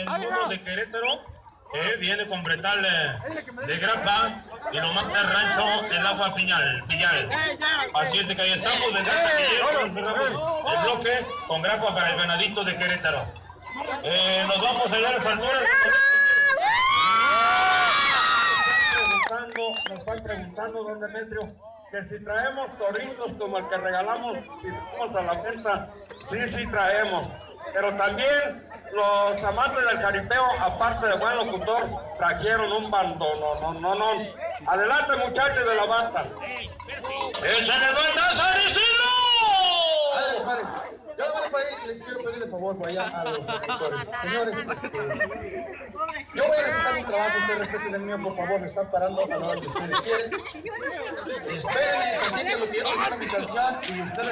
el burro de Querétaro viene a completarle de grapa y lo manda al rancho el agua Piñal. Así es de que ahí estamos, de grapa que cerramos el bloque con grapa para el venadito de Querétaro. Nos vamos allá a las alturas. Nos están preguntando, don Demetrio, que si traemos torritos como el que regalamos, si vamos a la venta, sí traemos. Pero también los amantes del jaripeo, aparte de buen locutor, trajeron un bandón. No. Adelante, muchachos de la banda. ¡Échale banda, San Isidro! A ver, compadre, yo por ahí les quiero pedir de favor por allá a los locutores. Señores, yo voy a respetar su trabajo, ustedes respeten el mío, por favor, me están parando a la hora que ustedes quieren. Espérenme, entienden lo que yo tengo en mi canción y ustedes